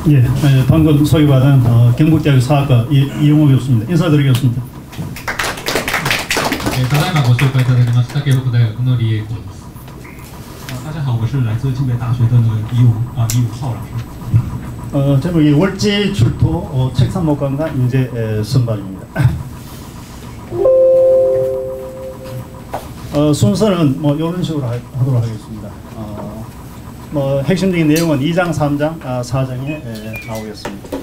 예, 방금 소개받은 경북대학교 사학과 이용호 교수입니다. 인사드리겠습니다. ただいまご紹介いただきました慶北大学の李英国です。大家好，我是来自庆北大学的李武浩老师。 제목이 월지 출토 책상 목관과 인재 선발입니다. 순서는 뭐 이런 식으로 하도록 하겠습니다. 핵심적인 내용은 2장, 3장, 4장에 나오겠습니다.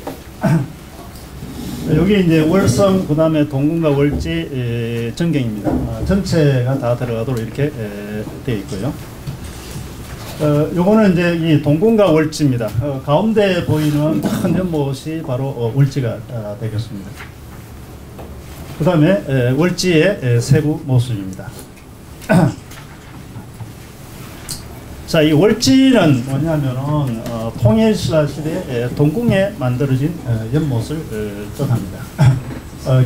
여기 이제 월성, 그 다음에 동궁과 월지 전경입니다. 전체가 다 들어가도록 이렇게 되어 있고요. 요거는 이제 이 동궁과 월지입니다. 가운데 보이는 큰 연못이 바로 월지가 되겠습니다. 그 다음에 월지의 세부 모습입니다. 자, 이 월지는 뭐냐면은 통일신라 시대 동궁에 만들어진 연못을 뜻합니다.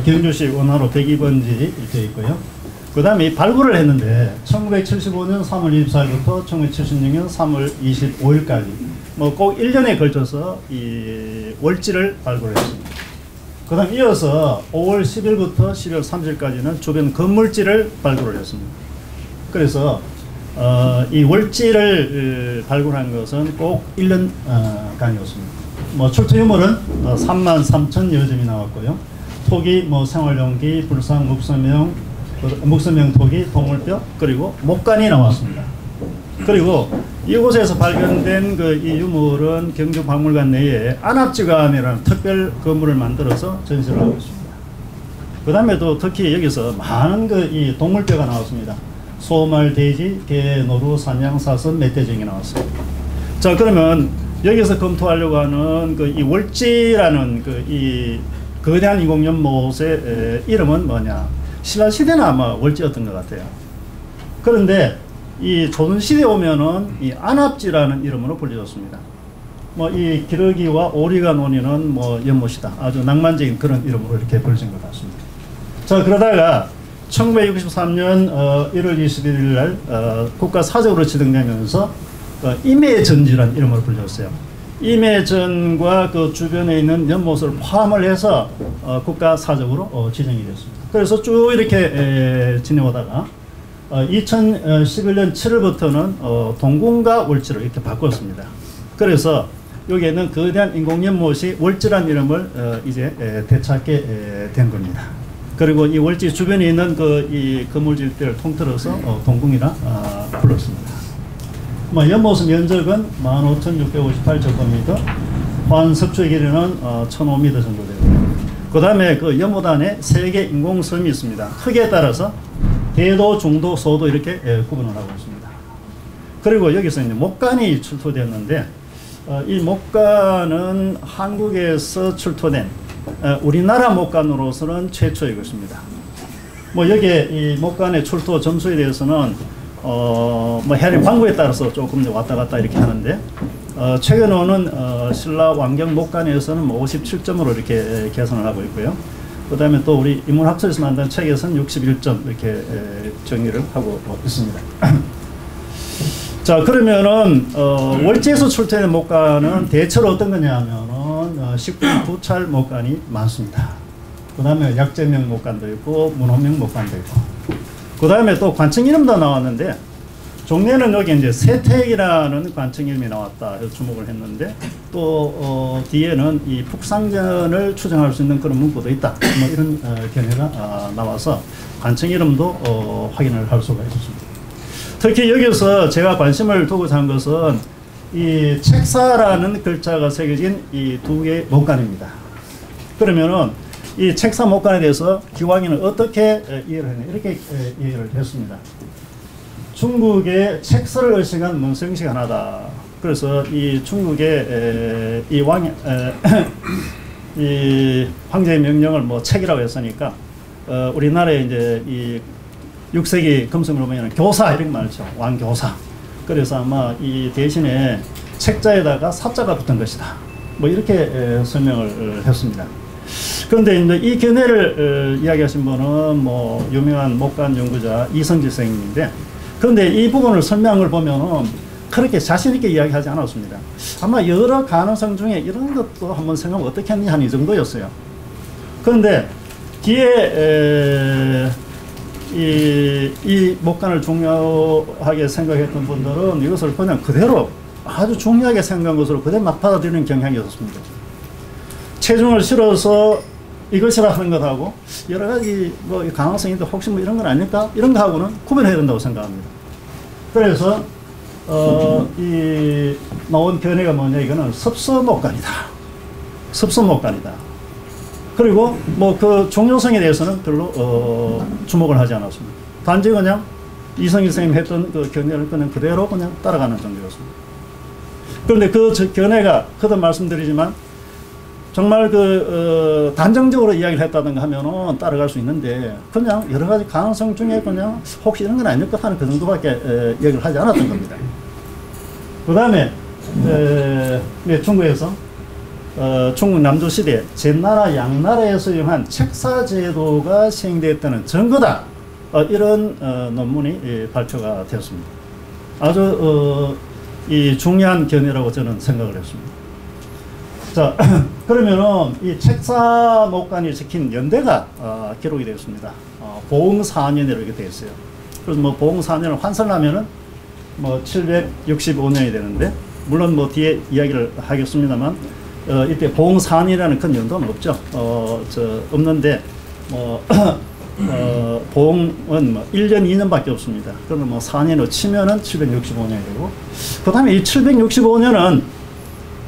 경주시 원화로 102번지 되어 있고요. 그 다음에 이 발굴을 했는데 1975년 3월 24일부터 1976년 3월 25일까지 뭐 꼭 1년에 걸쳐서 이 월지를 발굴했습니다. 그 다음 이어서 5월 10일부터 12월 30일까지는 주변 건물지를 발굴을 했습니다. 그래서 이 월지를 발굴한 것은 꼭 1년 간이었습니다. 뭐 출토 유물은 33,000여 점이 나왔고요. 토기, 뭐 생활용기, 불상, 묵선명 토기, 동물뼈, 그리고 목관이 나왔습니다. 그리고 이곳에서 발견된 이 유물은 경주박물관 내에 안압지관이라는 특별 건물을 만들어서 전시를 하고 있습니다. 그 다음에 또 특히 여기서 많은 이 동물뼈가 나왔습니다. 소, 말, 돼지, 개, 노루, 사냥, 사슴, 멧돼지가 나왔어요. 자, 그러면 여기서 검토하려고 하는 이 월지라는 이 거대한 인공연못의 이름은 뭐냐? 신라시대는 아마 월지였던 것 같아요. 그런데 이 조선시대에 오면은 이 안압지라는 이름으로 불려졌습니다. 뭐 이 기러기와 오리가 논이는 뭐 연못이다. 아주 낭만적인 그런 이름으로 이렇게 불려진 것 같습니다. 자, 그러다가 1963년 1월 21일 날 국가사적으로 지정되면서 임해전지라는 이름으로 불렸어요. 임해전과 그 주변에 있는 연못을 포함을 해서 국가사적으로 지정이 됐습니다. 그래서 쭉 이렇게 지내오다가 2011년 7월부터는 동궁과 월지로 이렇게 바꿨습니다. 그래서 여기에는 거대한 인공연못이 월지라는 이름을 이제 되찾게 된 겁니다. 그리고 이 월지 주변에 있는 이 건물들을 통틀어서 동궁이라 불렀습니다. 뭐 연못의 면적은 15,658제곱미터, 환석초의 길이는 1,005m 정도 되고요. 그 다음에 그 연못 안에 3개 인공섬이 있습니다. 크기에 따라서 대도, 중도, 소도 이렇게 구분을 하고 있습니다. 그리고 여기서 이제 목관이 출토되었는데 이 목관은 한국에서 출토된 우리나라 목관으로서는 최초의 것입니다. 뭐 여기에 이 목관의 출토 점수에 대해서는 뭐 해리 광고에 따라서 조금 왔다 갔다 이렇게 하는데 최근에 오는 신라 왕경 목관에서는 뭐 57점으로 이렇게 계산을 하고 있고요. 그 다음에 또 우리 인문학설에서 만든 책에서는 61점 이렇게 정의를 하고 있습니다. 자, 그러면은 월지에서 출토된 목관은 대체로 어떤 거냐 하면은 식품 부찰 목관이 많습니다. 그 다음에 약재명 목관도 있고 문호명 목관도 있고, 그 다음에 또 관청 이름도 나왔는데 종래는 여기 이제 세택이라는 관청 이름이 나왔다 해서 주목을 했는데 또 뒤에는 이 북상전을 추정할 수 있는 그런 문구도 있다, 뭐 이런 견해가 나와서 관청 이름도 확인을 할 수가 있었습니다. 특히 여기서 제가 관심을 두고자 한 것은 이 책사라는 글자가 새겨진 이 2개의 목관입니다. 그러면은 이 책사 목관에 대해서 기왕이는 어떻게 이해를 했냐, 이렇게 이해를 했습니다. 중국의 책서를 의식한 문서형식 하나다. 그래서 이 중국의 이 황제의 명령을 뭐 책이라고 했으니까 우리나라에 이제 이 6세기 금성으로 보면 교사 이렇게 말했죠. 왕교사. 그래서 아마 이 대신에 책자에다가 사자가 붙은 것이다. 뭐 이렇게 설명을 했습니다. 그런데 이제 이 견해를 이야기하신 분은 뭐 유명한 목관 연구자 이성질 선생님인데, 그런데 이 부분을 설명을 보면은 그렇게 자신있게 이야기하지 않았습니다. 아마 여러 가능성 중에 이런 것도 한번 생각하면 어떻게 했냐 한 이 정도였어요. 그런데 뒤에 이 목간을 중요하게 생각했던 분들은 이것을 그냥 그대로 아주 중요하게 생각한 것으로 그대로 막 받아들이는 경향이 있었습니다. 체중을 실어서 이것이라 하는 것하고 여러 가지 뭐 가능성이 있는데 혹시 뭐 이런 건 아닐까? 이런 거하고는 구별해야 된다고 생각합니다. 그래서 이 나온 견해가 뭐냐, 이거는 섭서목간이다. 섭서목간이다. 그리고 뭐 그 종료성에 대해서는 별로 주목을 하지 않았습니다. 단지 그냥 이성희 선생님이 했던 그 견해를 그냥 그대로 그냥 따라가는 정도였습니다. 그런데 그 견해가 거듭 말씀드리지만 정말 단정적으로 이야기를 했다든가 하면은 따라갈 수 있는데 그냥 여러 가지 가능성 중에 그냥 혹시 이런 건 아닐까 하는 그 정도밖에 얘기를 하지 않았던 겁니다. 그 다음에 중국에서 중국 남조시대 제나라 양나라에서 이용한 책사제도가 시행되었다는 증거다. 이런 논문이 발표가 되었습니다. 아주 이 중요한 견해라고 저는 생각을 했습니다. 자, 그러면은 이 책사목간이 적힌 연대가 기록이 되었습니다. 보흥 4년에 이렇게 되어 있어요. 그래서 뭐 보흥 4년을 환산하면은 뭐 765년이 되는데, 물론 뭐 뒤에 이야기를 하겠습니다만 이때 보흥 4년이라는 큰 연도는 없죠. 없는데 보흥은 뭐 1년, 2년밖에 없습니다. 그러면 뭐 4년으로 치면은 765년이 되고, 그 다음에 이 765년은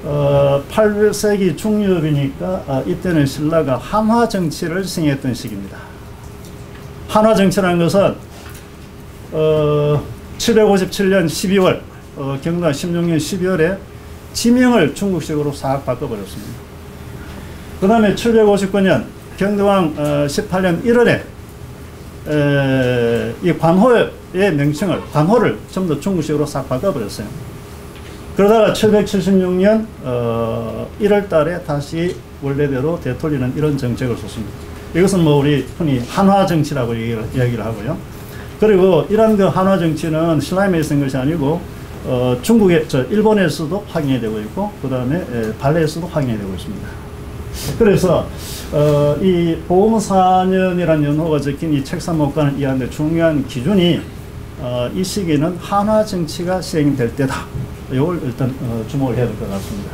8세기 중엽이니까 이때는 신라가 한화 정치를 시행했던 시기입니다. 한화 정치라는 것은 757년 12월 경과 16년 12월에 지명을 중국식으로 싹 바꿔버렸습니다. 그 다음에 759년 경도왕 18년 1월에 이 관호의 명칭을, 관호를 전부 다 중국식으로 싹 바꿔버렸어요. 그러다가 776년 1월 달에 다시 원래대로 되돌리는 이런 정책을 썼습니다. 이것은 뭐 우리 흔히 한화 정치라고 얘기를 하고요. 그리고 이런 그 한화 정치는 신라에만 있는 것이 아니고 일본에서도 확인이 되고 있고, 그 다음에 발레에서도 확인이 되고 있습니다. 그래서 이 보흥 4년이라는 연호가 적힌 이 책사목간을 이해하는 데 중요한 기준이 이 시기는 한화 정치가 시행될 때다. 이걸 일단 주목을 해야 될 것 같습니다.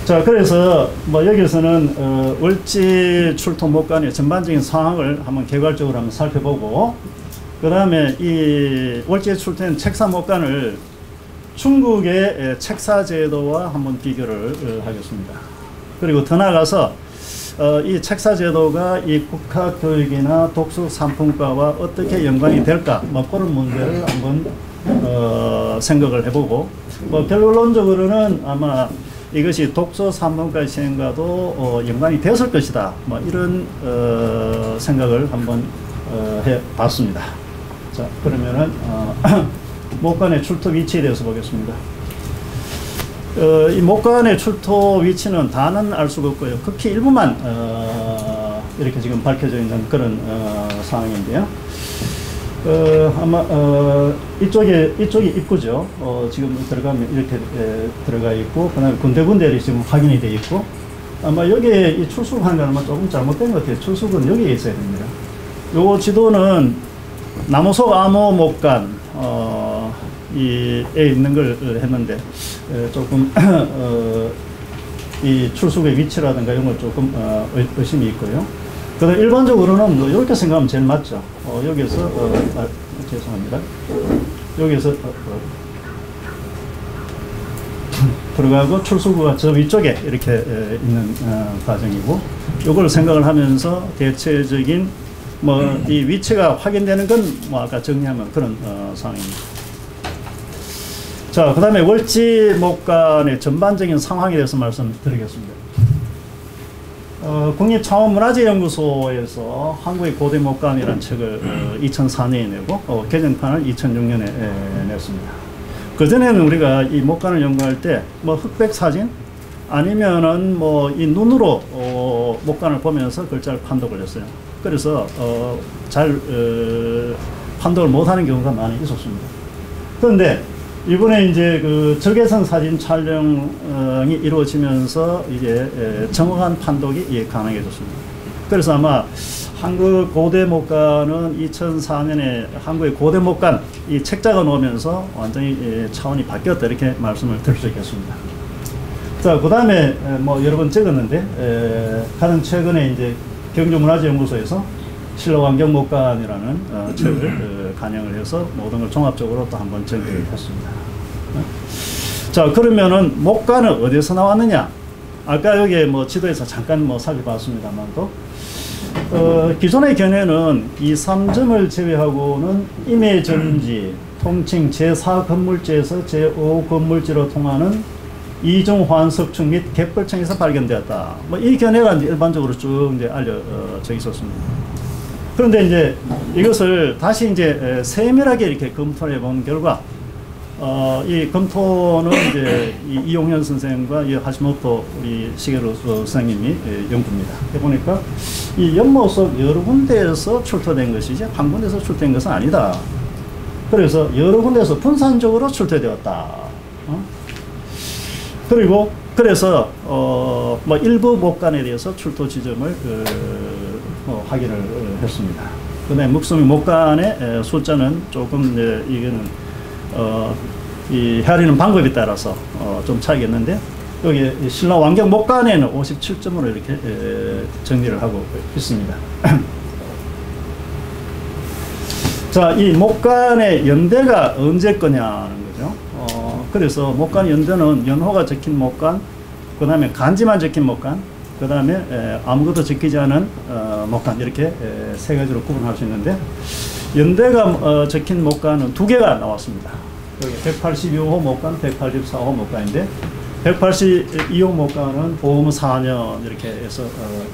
자, 그래서 뭐 여기서는 월지 출토 목간의 전반적인 상황을 한번 개괄적으로 한번 살펴보고, 그 다음에 이 월지에 출토된 책사 목간을 중국의 책사 제도와 한번 비교를 하겠습니다. 그리고 더 나아가서 이 책사 제도가 이 국학 교육이나 독서 산품과와 어떻게 연관이 될까, 뭐 그런 문제를 한번 생각을 해보고, 뭐 결론적으로는 아마 이것이 독서 산문과 시행과도 연관이 되었을 것이다. 뭐 이런 생각을 한번 해봤습니다. 자, 그러면은 목간의 출토 위치에 대해서 보겠습니다. 이 목간의 출토 위치는 다는 알 수가 없고요. 극히 일부만 이렇게 지금 밝혀져 있는 그런 상황인데요. 아마 이쪽이 입구죠. 지금 들어가면 이렇게 들어가 있고, 그다음에 군데군데 지금 확인이 돼 있고, 아마 여기에 이 출수한 거는 조금 잘못된 것 같아요. 출수는 여기에 있어야 됩니다. 요 지도는 나무속 암호 목간 이에 있는 걸 했는데 조금 이 출수의 위치라든가 이런 걸 조금 의심이 있고요. 그다음 일반적으로는 뭐 이렇게 생각하면 제일 맞죠. 여기서 죄송합니다. 여기서 들어가고 출수구가 저 위쪽에 이렇게 있는 과정이고, 이걸 생각을 하면서 대체적인 뭐 이 위치가 확인되는 건 뭐 아까 정리하면 그런 상황입니다. 자, 그 다음에 월지 목간의 전반적인 상황에 대해서 말씀드리겠습니다. 국립창원문화재연구소에서 한국의 고대 목간이라는 책을 2004년에 내고 개정판을 2006년에 냈습니다. 그전에는 우리가 이 목간을 연구할 때 뭐 흑백 사진 아니면은 뭐 이 눈으로 목간을 보면서 글자를 판독을 했어요. 그래서 잘 판독을 못하는 경우가 많이 있었습니다. 그런데 이번에 이제 그 적외선 사진 촬영이 이루어지면서 이제 정확한 판독이 가능해졌습니다. 그래서 아마 한국 고대 목관은 2004년에 한국의 고대 목관 이 책자가 나오면서 완전히 차원이 바뀌었다 이렇게 말씀을 드릴 수 있겠습니다. 자, 그 다음에 뭐 여러 번 적었는데 가장 최근에 이제 경주문화재연구소에서 신라환경목관이라는 책을 간영을 해서 모든 걸 종합적으로 또 한번 정리를 했습니다. 자, 그러면은 목관은 어디서 나왔느냐? 아까 여기 뭐 지도에서 잠깐 뭐 살펴봤습니다만도 기존의 견해는 이 3점을 제외하고는 임해전지, 통칭 제4건물지에서 제5건물지로 통하는 이중환석층 및 갯벌층에서 발견되었다. 뭐 이 견해가 이제 일반적으로 쭉 이제 알려져 있었습니다. 그런데 이제 이것을 다시 이제 세밀하게 이렇게 검토를 해본 결과, 이 검토는 이제 이용현 선생과 이 하시모토 우리 시게루 선생님이 연구입니다. 해보니까 이 연못 여러 군데에서 출토된 것이지 한 군데서 출토된 것은 아니다. 그래서 여러 군데에서 분산적으로 출토되었다. 그리고 그래서 뭐 일부 목관에 대해서 출토 지점을 확인을 했습니다. 그다음에 묵수미 목관의 숫자는 조금 이거는 이 헤아리는 방법에 따라서 좀 차이겠는데 여기 신라 왕경 목관에는 57점으로 이렇게 정리를 하고 있습니다. 자, 이 목관의 연대가 언제 거냐는 거죠. 그래서 목관 연대는 연호가 적힌 목관, 그 다음에 간지만 적힌 목관, 그 다음에 아무것도 적히지 않은 목관, 이렇게 세 가지로 구분할 수 있는데, 연대가 적힌 목관은 두 개가 나왔습니다. 여기 182호 목관, 184호 목관인데 182호 목관은 보험 4년 이렇게 해서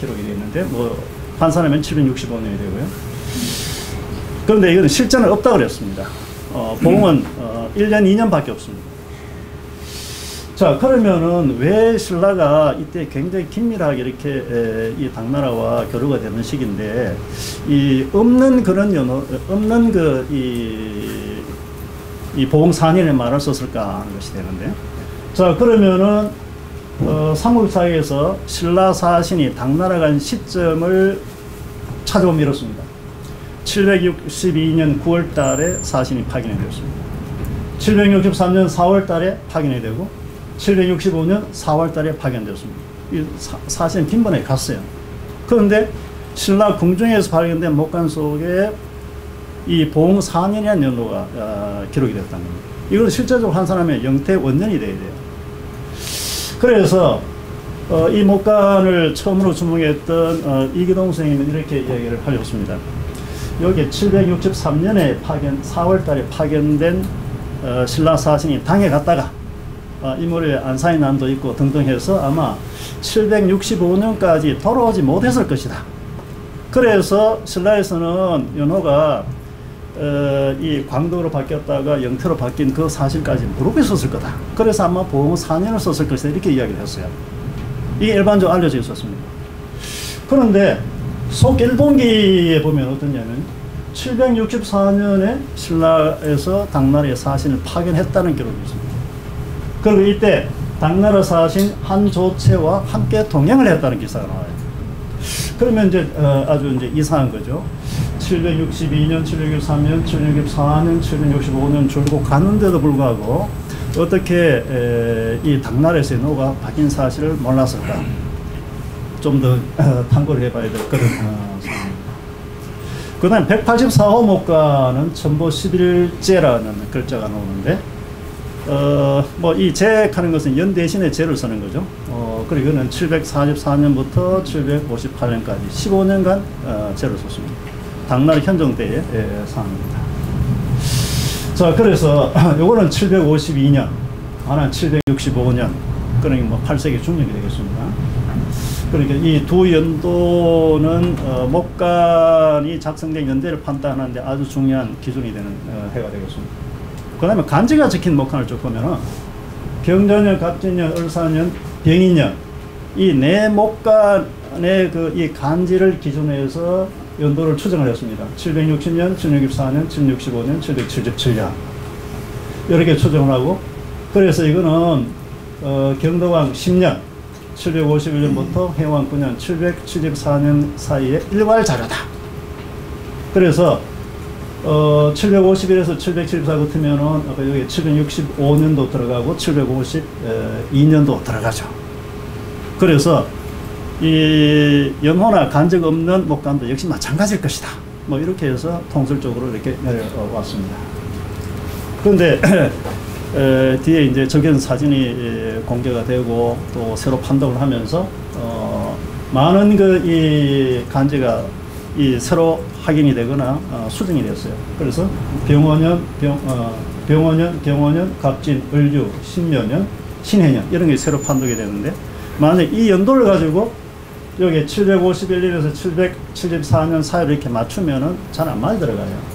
기록이 되어 있는데 뭐 환산하면 765년이 되고요. 그런데 이건 실제는 없다고 그랬습니다. 보험은 1년, 2년밖에 없습니다. 자, 그러면은 왜 신라가 이때 굉장히 긴밀하게 이렇게 이 당나라와 교류가 되는 시기인데 이 없는 그런 연호, 없는 이 보험 4년에 말을 썼을까 하는 것이 되는데, 자, 그러면은 삼국사에서 신라 사신이 당나라 간 시점을 찾아보면 이렇습니다. 762년 9월 달에 사신이 파견이 되었습니다. 763년 4월 달에 파견이 되고 765년 4월 달에 파견되었습니다. 이 사신은 빈번에 갔어요. 그런데 신라 궁중에서 발견된 목관 속에 이 보응 4년이라는 연도가 기록이 됐다는 겁니다. 이걸 실제적으로 환산하면 영태 원년이 돼야 돼요. 그래서 이 목관을 처음으로 주목했던 이기동 선생님은 이렇게 이야기를 하셨습니다. 여기 763년에 4월 달에 파견된 신라 사신이 당에 갔다가 이물에 안산의 난도 있고 등등 해서 아마 765년까지 돌아오지 못했을 것이다. 그래서 신라에서는 연호가 이 광덕으로 바뀌었다가 영태로 바뀐 그 사실까지 무릎에 썼을 거다. 그래서 아마 보응 4년을 썼을 것이다. 이렇게 이야기를 했어요. 이게 일반적으로 알려져 있었습니다. 그런데 속일본기에 보면 어떠냐면 764년에 신라에서 당나라의 사신을 파견했다는 기록이 있습니다. 그리고 이때 당나라 사신 한조채와 함께 동행을 했다는 기사가 나와요. 그러면 이제 아주 이제 이상한 거죠. 762년, 763년, 764년, 765년 줄곧 갔는데도 불구하고 어떻게 이 당나라에서의 노가 바뀐 사실을 몰랐을까? 좀 더 탐구를 해봐야 될 그런 상황입니다. 그 다음 184호 목관은 천보 11제라는 글자가 나오는데 뭐 이 제하는 것은 연 대신에 제를 쓰는 거죠. 그리고 이거는 744년부터 758년까지 15년간 제를 썼습니다. 당나라 현종 때의 상황입니다. 자, 그래서 요거는 752년, 하나는 765년, 그러니까 뭐 8세기 중력이 되겠습니다. 그러니까 이 두 연도는 목관이 작성된 연대를 판단하는데 아주 중요한 기준이 되는 해가 되겠습니다. 그 다음에 간지가 적힌 목관을 쭉 보면은 병자년, 갑진년, 을사년, 병인년 이 네 목관의 이 간지를 기준으로 해서 연도를 추정을 했습니다. 760년, 764년, 765년, 777년. 이렇게 추정을 하고, 그래서 이거는 경덕왕 10년 751년부터 해왕 9년 774년 사이에 일괄 자료다. 그래서 751에서 774 같으면은 아까 여기 765년도 들어가고 752년도 들어가죠. 그래서 이 연호나 간적 없는 목간도 역시 마찬가지일 것이다. 뭐 이렇게 해서 통설적으로 이렇게 내려왔습니다. 그런데 뒤에 이제 적연 사진이 공개가 되고 또 새로 판독을 하면서 많은 이 간제가 새로 확인이 되거나 수정이 됐어요. 그래서 병원년, 경원년, 갑진, 을유, 신묘년, 신해년 이런 게 새로 판독이 되는데, 만약 이 연도를 가지고 여기 751년에서 774년 사이를 이렇게 맞추면은 잘 안 많이 들어가요.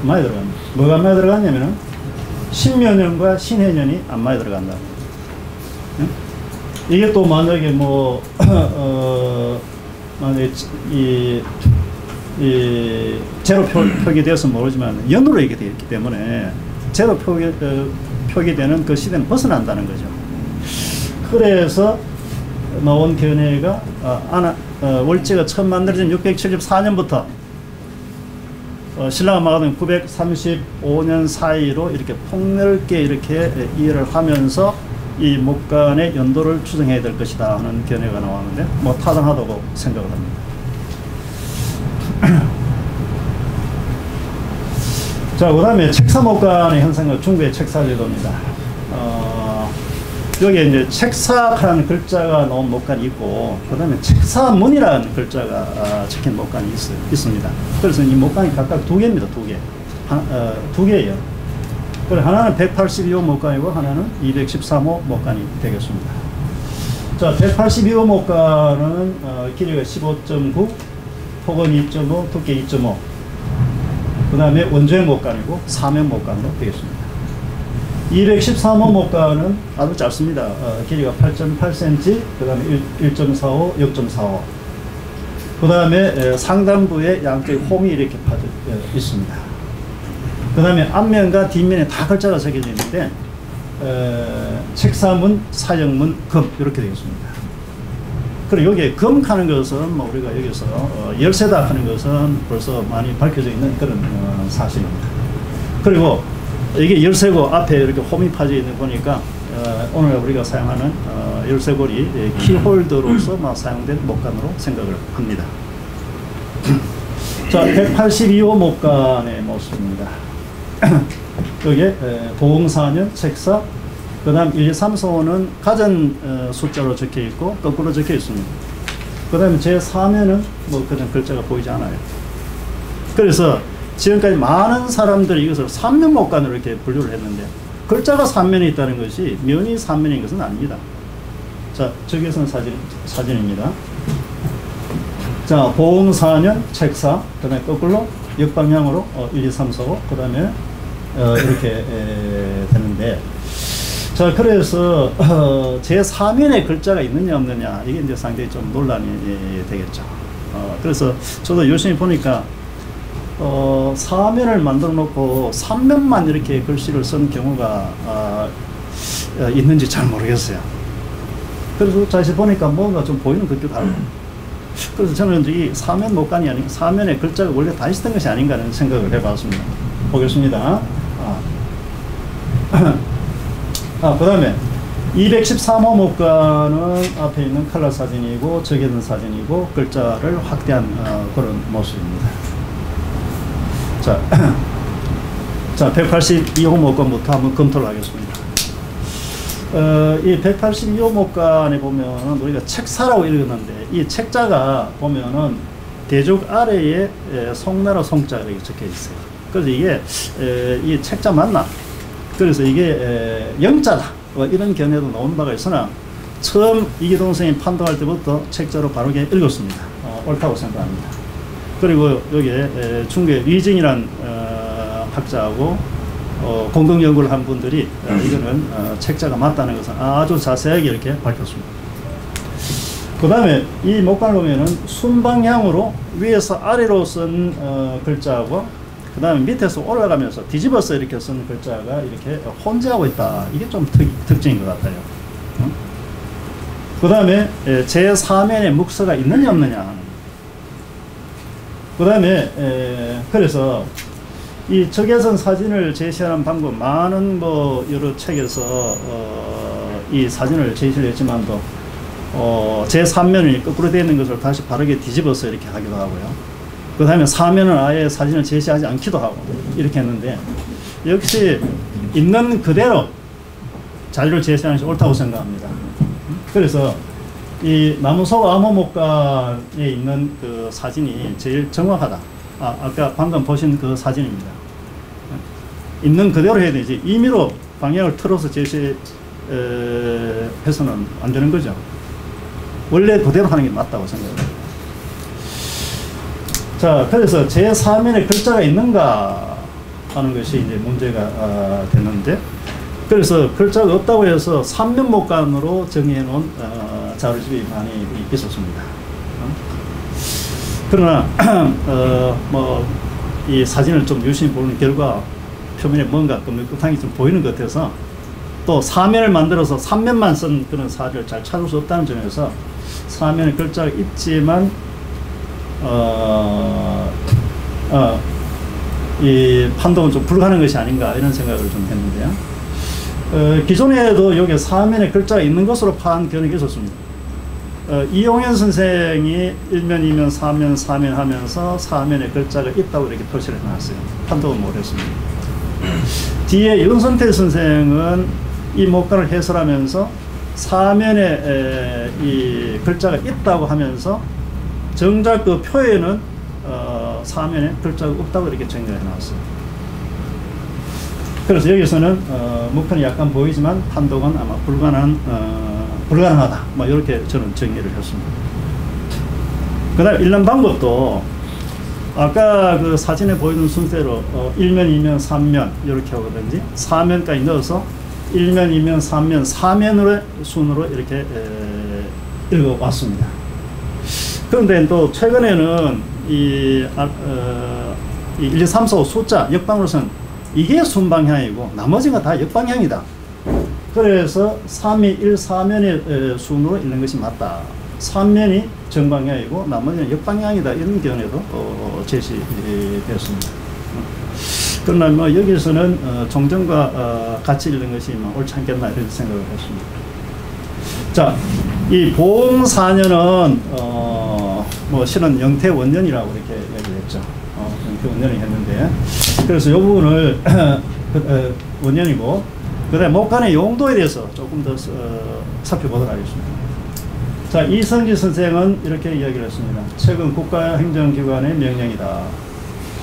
많이 들어갑니다. 뭐가 안 많이 들어갔냐면은 신묘년과 신해년이 안 많이 들어간다. 응? 이게 또 만약에 뭐 만약에 이 제로 표기되어서 모르지만 연으로 이게 되어 있기 때문에 제로 표기되는 그 시대는 벗어난다는 거죠. 그래서 나온 견해가 월지가 처음 만들어진 674년부터 신라가 막아둔 935년 사이로 이렇게 폭넓게 이렇게 이해를 하면서 이 목간의 연도를 추정해야 될 것이다 하는 견해가 나왔는데, 뭐 타당하다고 생각을 합니다. 자, 그 다음에 책사목간의 현상은 중국의 책사제도입니다. 여기에 이제 책사라는 글자가 나온 목간이 있고, 그 다음에 책사문이라는 글자가 적힌 목간이 있습니다. 그래서 이 목간이 각각 두 개입니다. 두 개예요. 그리고 하나는 182호 목간이고 하나는 213호 목간이 되겠습니다. 자, 182호 목간은 길이가 15.9, 폭은 2.5, 두께 2.5. 그 다음에 원주행 목간이고 사면 목간으로 되겠습니다. 213호 목간은 아주 짧습니다. 길이가 8.8cm, 그 다음에 1.45, 0.45. 그 다음에 상단부에 양쪽에 홈이 이렇게 파져 있습니다. 그 다음에 앞면과 뒷면에 다 글자가 새겨져 있는데, 책사문, 사형문, 금 이렇게 되겠습니다. 그리고 여기에 금하는 것은 뭐 우리가 여기서 열쇠다 하는 것은 벌써 많이 밝혀져 있는 그런 사실입니다. 그리고 이게 열쇠고 앞에 이렇게 홈이 파져 있는 거 보니까 오늘 우리가 사용하는 열쇠고리 키홀더로서 사용된 목간으로 생각을 합니다. 자, 182호 목간의 모습입니다. 여기에 보응사년, 책사, 그 다음 1, 2, 3, 4호는 가전 숫자로 적혀 있고 거꾸로 적혀 있습니다. 그 다음에 제 4면은 뭐 그냥 글자가 보이지 않아요. 그래서 지금까지 많은 사람들이 이것을 3면 목간으로 이렇게 분류를 했는데, 글자가 3면에 있다는 것이 면이 3면인 것은 아닙니다. 자, 저기에서는 사진입니다. 자, 보응사년, 책사, 그 다음에 거꾸로 역방향으로 1, 2, 3, 4, 5, 그 다음에 이렇게 되는데, 자, 그래서 제 4면에 글자가 있느냐 없느냐 이게 이제 상당히 좀 논란이 되겠죠. 그래서 저도 열심히 보니까 4면을 만들어 놓고 3면만 이렇게 글씨를 쓴 경우가 있는지 잘 모르겠어요. 그래서 다시 보니까 뭔가 좀 보이는 것도 다르고, 그래서 저는 이 4면 목간이 아닌 4면에 글자가 원래 다 있었던 것이 아닌가 하는 생각을 해봤습니다. 보겠습니다. 그 다음에 213호 목간은 앞에 있는 컬러 사진이고 적여둔 사진이고 글자를 확대한 그런 모습입니다. 자, 182호 목간부터 한번 검토를 하겠습니다. 이 182호 목간에 보면은 우리가 책사라고 읽었는데, 이 책자가 보면은 대죽 아래에 송나라 송자가 이렇게 적혀 있어요. 그래서 이게 이 책자 맞나? 그래서 이게 영자다 이런 견해도 나온 바가 있으나, 처음 이기동 선생님 판독할 때부터 책자로 바르게 읽었습니다. 옳다고 생각합니다. 그리고 여기에 중국의 위징이라는 학자하고 공동 연구를 한 분들이 이거는 책자가 맞다는 것을 아주 자세하게 이렇게 밝혔습니다. 그 다음에 이 목간을 보면은 순방향으로 위에서 아래로 쓴 글자하고 그 다음에 밑에서 올라가면서 뒤집어서 이렇게 쓴 글자가 이렇게 혼재하고 있다. 이게 좀 특징인 것 같아요. 그 다음에 제4면에 묵서가 있느냐 없느냐. 그 다음에 그래서 이 적외선 사진을 제시하는 방법, 많은 뭐 여러 책에서 이 사진을 제시를 했지만도 제3면이 거꾸로 되어 있는 것을 다시 바르게 뒤집어서 이렇게 하기도 하고요. 그 다음에 4면은 아예 사진을 제시하지 않기도 하고 이렇게 했는데, 역시 있는 그대로 자료를 제시하는 것이 옳다고 생각합니다. 그래서 이 나무속 암호목간에 있는 그 사진이 제일 정확하다. 아까 방금 보신 그 사진입니다. 있는 그대로 해야 되지 임의로 방향을 틀어서 제시해서는 안 되는 거죠. 원래 그대로 하는 게 맞다고 생각합니다. 자, 그래서 제4면에 글자가 있는가 하는 것이 이제 문제가 됐는데, 그래서 글자가 없다고 해서 3면 목간으로 정의해 놓은 자료집이 많이 있었습니다. 그러나 이 사진을 좀 유심히 보는 결과 표면에 뭔가 끄덕끄덕한 좀 보이는 것 같아서, 또 4면을 만들어서 3면만 쓴 그런 사례를 잘 찾을 수 없다는 점에서 4면에 글자가 있지만 이 판독은 좀 불가능한 것이 아닌가 이런 생각을 좀 했는데요. 기존에도 여기 4면에 글자가 있는 것으로 파악한 견해가 있었습니다. 이용현 선생이 1면, 2면, 3면, 4면 하면서 4면에 글자가 있다고 이렇게 표시를 해놨어요. 판독은 못했습니다. 뒤에 윤선태 선생은 이 목간을 해설하면서 4면에 이 글자가 있다고 하면서 정작 그 표에는 4면에 글자가 없다고 이렇게 정리를 해놨어요. 그래서 여기서는 목판이 약간 보이지만 판독은 아마 불가능하다. 뭐 이렇게 저는 정리를 했습니다. 그 다음 읽는 방법도 아까 그 사진에 보이는 순서대로 1면, 2면, 3면 이렇게 하거든지 4면까지 넣어서 1면, 2면, 3면, 4면으로 순으로 이렇게 읽어왔습니다. 그런데 또 최근에는 이 1, 2, 3, 4, 5 숫자 역방으로서는 이게 순방향이고 나머지가 다 역방향이다. 그래서 3, 2, 1, 4면의 순으로 읽는 것이 맞다. 3면이 정방향이고 나머지는 역방향이다. 이런 견해도 제시되었습니다. 그러나 뭐 여기서는 정정과 같이 읽는 것이 옳지 않겠나 이런 생각을 했습니다. 자, 이 보홍4년은 뭐 실은 영태원년이라고 이렇게 얘기를 했죠. 영태원년이 했는데, 그래서 이 부분을 원년이고, 그 다음에 목간의 용도에 대해서 조금 더 살펴보도록 하겠습니다. 자, 이성지 선생은 이렇게 이야기를 했습니다. 최근 국가행정기관의 명령이다.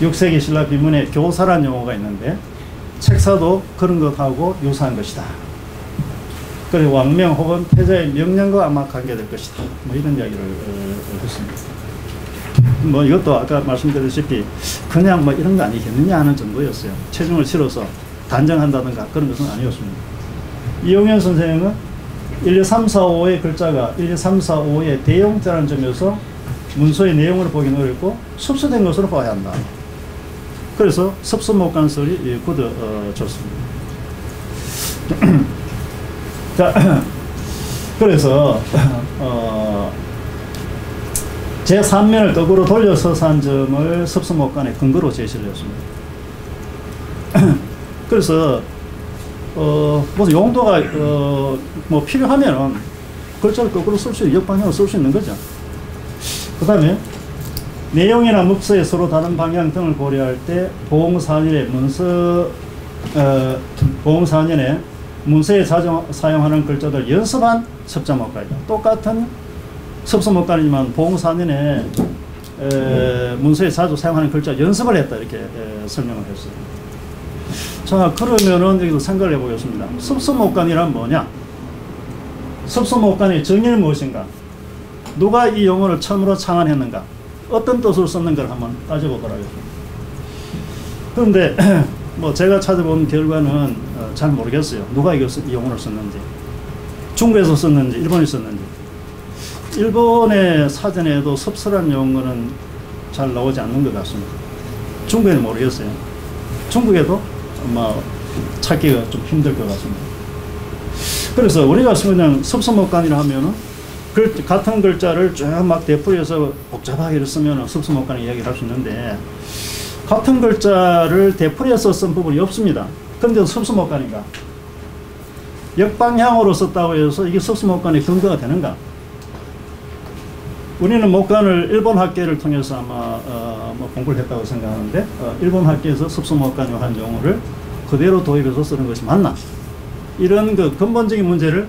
6세기 신라 비문에 교사란 용어가 있는데 책사도 그런 것하고 유사한 것이다. 그리고 왕명 혹은 태자의 명령과 아마 관계될 것이다. 뭐 이런 이야기를 했습니다. 뭐 이것도 아까 말씀드렸다시피 그냥 뭐 이런 거 아니겠느냐 하는 정도였어요. 체중을 실어서 단정한다든가 그런 것은 아니었습니다. 이용현 선생은 1, 2, 3, 4, 5의 글자가 1, 2, 3, 4, 5의 대용자라는 점에서 문서의 내용을 보기는 어렵고 섭수된 것으로 봐야 한다. 그래서 섭수목간설이 굳어졌습니다. 자, 그래서 제3면을 거꾸로 돌려서 산 점을 섭수목간의 근거로 제시를 했습니다. 그래서 무슨 용도가 뭐 필요하면은 글자를 거꾸로 쓸 수 있는 역방향으로 쓸 수 있는 거죠. 그 다음에 내용이나 묵서의 서로 다른 방향 등을 고려할 때 보홍4년의 문서에 자주 사용하는 글자들 연습한 섭자목간이다. 똑같은 섭수목간이지만 보홍4년에 문서에 자주 사용하는 글자 연습을 했다. 이렇게 설명을 했어요. 자, 그러면은 여기도 생각을 해보겠습니다. 섭수목간이란 뭐냐? 섭수목간의 정의는 무엇인가? 누가 이 용어를 처음으로 창안했는가? 어떤 뜻으로 썼는가를 한번 따져보도록 하겠습니다. 그런데 뭐 제가 찾아본 결과는 잘 모르겠어요. 누가 이 용어를 썼는지. 중국에서 썼는지 일본에서 썼는지. 일본의 사전에도 섭수란 용어는 잘 나오지 않는 것 같습니다. 중국에는 모르겠어요. 중국에도 아마 찾기가 좀 힘들 것 같습니다. 그래서 우리가 그냥 섭수목간이라 하면은 같은 글자를 쭉 막 되풀이해서 복잡하게 쓰면 섭수목간 이야기를 할 수 있는데, 같은 글자를 되풀이해서 쓴 부분이 없습니다. 그런데 섭수목간인가? 역방향으로 썼다고 해서 이게 섭수목간의 근거가 되는가? 우리는 목간을 일본 학계를 통해서 아마 뭐 공부를 했다고 생각하는데, 일본 학계에서 섭수목간이라고 하는 용어를 그대로 도입해서 쓰는 것이 맞나? 이런 그 근본적인 문제를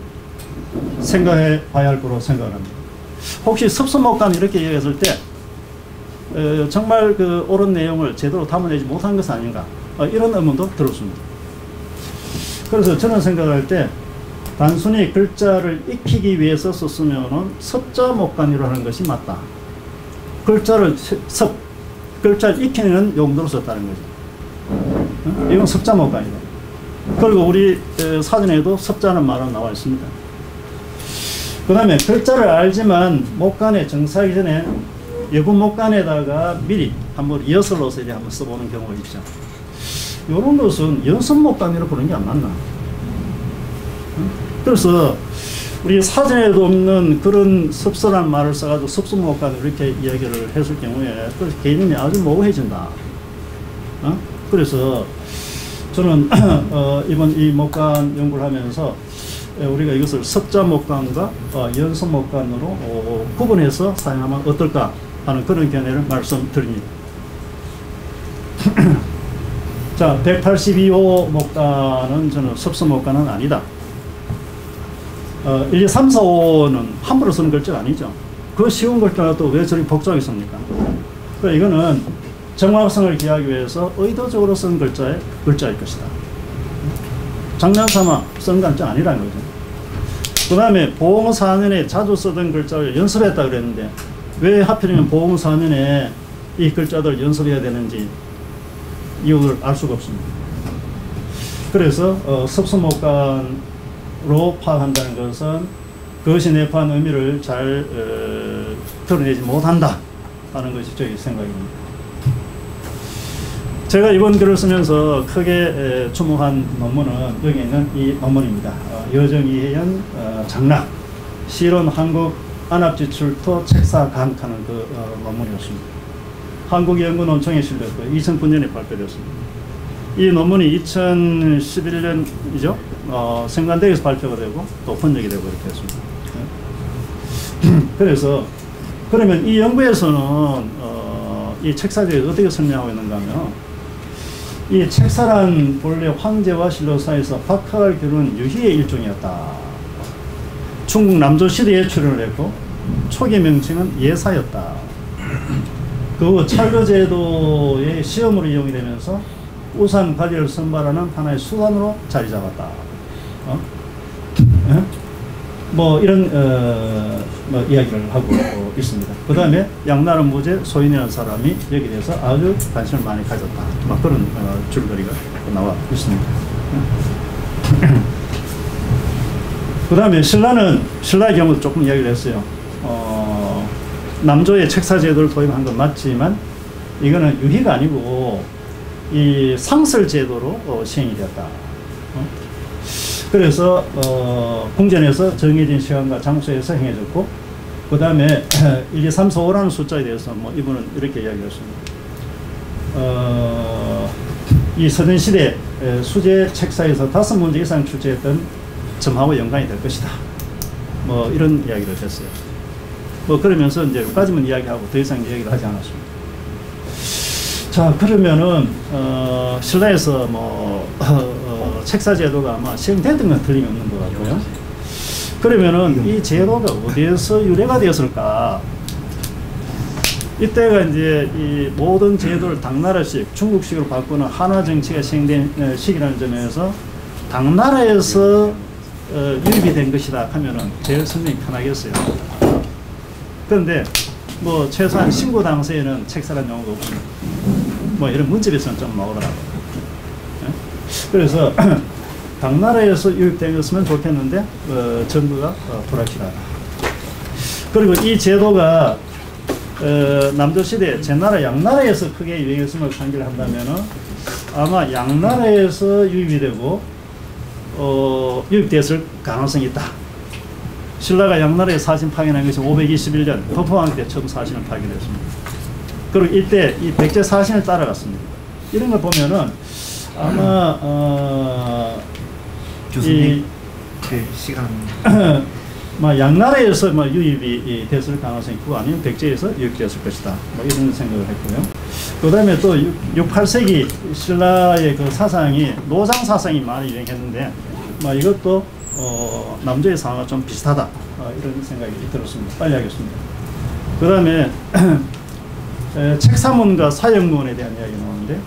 생각해 봐야 할 거로 생각합니다. 혹시 섭수목간 이렇게 얘기했을 때 정말 그 옳은 내용을 제대로 담아내지 못한 것은 아닌가, 이런 의문도 들었습니다. 그래서 저는 생각할 때 단순히 글자를 익히기 위해서 썼으면은 섭자목간이라고 하는 것이 맞다. 글자를 익히는 용도로 썼다는 거죠. 이건 섭자목간이다. 그리고 우리 사전에도 섭자는 말은 나와 있습니다. 그 다음에 글자를 알지만 목간에 정사하기 전에 여분 목간에다가 미리 한번 리허설로서 이제 한번 써보는 경우가 있죠. 이런 것은 연습 목간이라고 부르는 게 안 맞나? 그래서 우리 사전에도 없는 그런 섭섭한 말을 써가지고 섭수목간 이렇게 이야기를 했을 경우에 개념이 아주 모호해진다. 그래서 저는 이번 이 목간 연구를 하면서 우리가 이것을 섭자목간과 연습목간으로 구분해서 사용하면 어떨까 하는 그런 견해를 말씀드립니다. 자, 182호 목간은 저는 섭수목간은 아니다. 1, 2, 3, 4, 5는 함부로 쓰는 글자가 아니죠. 그 쉬운 글자가 또 왜 저리 복잡하게 씁니까? 그러니까 이거는 정확성을 기하기 위해서 의도적으로 쓴 글자일 것이다. 장난삼아 쓴 글자 아니라는 거죠. 그 다음에 보홍 4년에 자주 쓰던 글자를 연습했다 그랬는데, 왜 하필이면 보홍 4년에 이 글자들을 연습해야 되는지 이유를 알 수가 없습니다. 그래서 섭수목간으로 파악한다는 것은 그것이 내포한 의미를 잘 드러내지 못한다 하는 것이 저희 생각입니다. 제가 이번 글을 쓰면서 크게 주목한 논문은 여기 있는 이 논문입니다. 여정이현 장락 실온 한국 안압지출토 책사 강하는 그 논문이었습니다. 한국연구논청에 실렸고요. 2009년에 발표됐습니다. 이 논문이 2011년이죠. 성간대에서 발표가 되고 또 번역이 되고 이렇게 했습니다. 그래서 그러면 이 연구에서는 이 책사제에 어떻게 설명하고 있는가 하면, 이 책사란 본래 황제와 신라 사이에서 박하를 겨룬 유희의 일종이었다. 중국 남조 시대에 출현을 했고 초기 명칭은 예사였다. 그 찰거제도의 시험으로 이용이 되면서 우산 관리를 선발하는 하나의 수단으로 자리 잡았다. 뭐 이런 뭐 이야기를 하고 있습니다. 그 다음에 양나라 무제 소인이라는 사람이 여기에 대해서 아주 관심을 많이 가졌다. 막 그런 줄거리가 나와 있습니다. 그 다음에 신라의 경우도 조금 이야기를 했어요. 남조의 책사 제도를 도입한 건 맞지만 이거는 유희가 아니고 이 상설 제도로 시행이 되었다. 그래서 궁전에서 정해진 시간과 장소에서 행해졌고, 그 다음에 1, 2, 3, 4, 5라는 숫자에 대해서 뭐 이분은 이렇게 이야기했습니다. 이 서전시대 수제 책사에서 5문제 이상 출제했던 점하고 연관이 될 것이다. 뭐 이런 이야기를 했어요. 뭐 그러면서 이제 여기까지만 이야기하고 더 이상 이야기를 하지 않았습니다. 자, 그러면은 신라에서 뭐 책사 제도가 아마 시행됐던 건 틀림없는 것 같고요. 그러면은 이 제도가 어디에서 유래가 되었을까? 이때가 이제 이 모든 제도를 당나라식, 중국식으로 바꾸는 한화 정치가 시행된 시기라는 점에서 당나라에서 유입이 된 것이다 하면은 제일 설명이 편하겠어요. 그런데 뭐 최소한 신고 당시에는 책사라는 용어가 없습니다. 뭐 이런 문집에서는 좀 나오더라고요. 그래서 당나라에서 유입된 것이면 좋겠는데 전부가 불확실하다. 그리고 이 제도가 남조시대 제나라 양나라에서 크게 유행했음을 상기한다면은 아마 양나라에서 유입이 되고 유입됐을 가능성이 있다. 신라가 양나라에 사신 파견한 것이 521년 법화왕 때 처음 사신을 파견했습니다. 그리고 이때 이 백제 사신을 따라갔습니다. 이런 걸 보면은 아마 교수님 그 시간 양나라에서 유입이 됐을 가능성이 있고 아니면 백제에서 유입됐을 것이다. 이런 생각을 했고요. 그 다음에 또 6, 8세기 신라의 그 사상이 노장 사상이 많이 유행했는데 이것도 남조의 상황과 좀 비슷하다. 이런 생각이 들었습니다. 빨리 하겠습니다. 그 다음에 책사문과 사형문에 대한 이야기 나오는데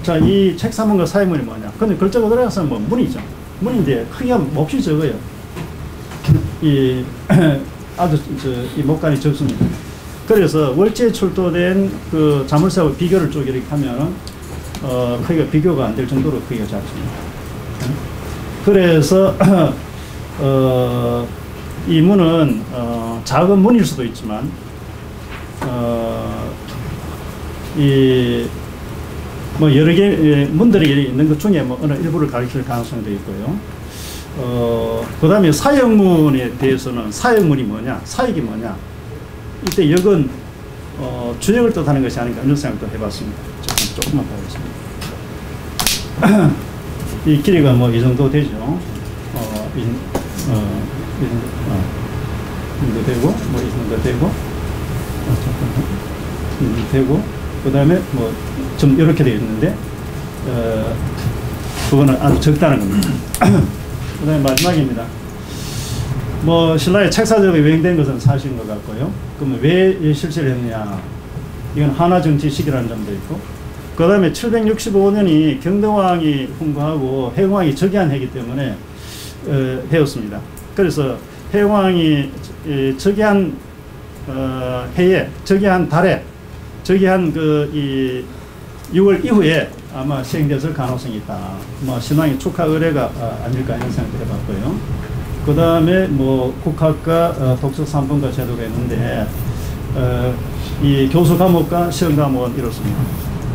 자, 이 책사문과 사형문이 뭐냐? 근데 글자가 들어가서 문이죠. 문인데 크기가 몹시 적어요. 아주 이 목간이 적습니다. 그래서 월제에 출토된 그 자물쇠하고 비교를 쭉 이렇게 하면은 크기가 비교가 안 될 정도로 크기가 작습니다. 그래서 이 문은 작은 문일 수도 있지만 여러 개 문들이 있는 것 중에 어느 일부를 가리킬 가능성도 있고요. 그 다음에 사형문에 대해서는 사형문이 뭐냐, 사역이 뭐냐. 이때 역은 주역을 뜻하는 것이 아닌가 이런 생각도 해봤습니다. 조금만 보겠습니다. 이 길이가 이 정도 되죠. 이 정도 되고, 이 정도 되고, 되고, 그 다음에 좀 이렇게 되어 있는데, 그거는 아주 적다는 겁니다. 그 다음에 마지막입니다. 신라의 책사적으로 유행된 것은 사실인 것 같고요. 그러면 왜 실시를 했느냐. 이건 한화정치 시기라는 점도 있고, 그 다음에 765년이 경등왕이 훈구하고 해공왕이 즉위한 해이기 때문에 해였습니다. 그래서 해공왕이 즉위한 해에, 즉위한 달에, 즉위한 6월 이후에 아마 시행됐을 가능성이 있다. 신왕의 축하 의례가 아닐까 이런 생각을 해봤고요. 그 다음에 국학과 독서 3분과 제도가 있는데 이 교수 과목과 시험 과목은 이렇습니다.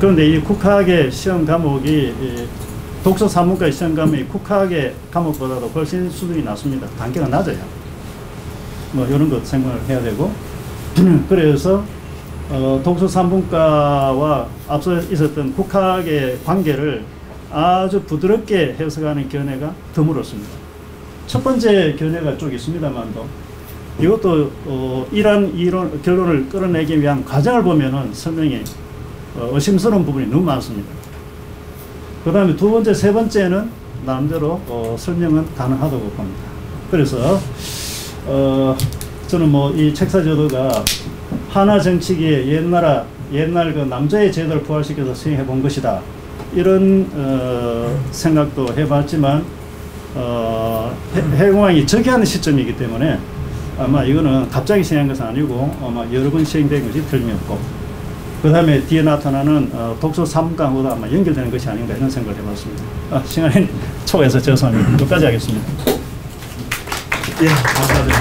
그런데 이 국학의 시험 과목이 독서 3분과 시험 과목이 국학의 과목보다도 훨씬 수준이 낮습니다. 단계가 낮아요. 이런 것 생각을 해야 되고 그래서 독서 3분과와 앞서 있었던 국학의 관계를 아주 부드럽게 해석하는 견해가 드물었습니다. 첫 번째 견해가 쭉 있습니다만도 이것도 이러한 결론을 끌어내기 위한 과정을 보면은 설명이 의심스러운 부분이 너무 많습니다. 그 다음에 두 번째, 세 번째는 나름대로 설명은 가능하다고 봅니다. 그래서 저는 이 책사제도가 한화 정치기에 옛날 그 남자의 제도를 부활시켜서 수행해 본 것이다. 이런 생각도 해봤지만 해공왕이 즉위하는 시점이기 때문에 아마 이거는 갑자기 시행한 것은 아니고 아마 여러 번 시행된 것이 틀림없고 그 다음에 뒤에 나타나는 독서 3강으로 아마 연결되는 것이 아닌가 이런 생각을 해봤습니다. 시간이 초과해서 죄송합니다. 여기까지 하겠습니다. 예, 감사합니다.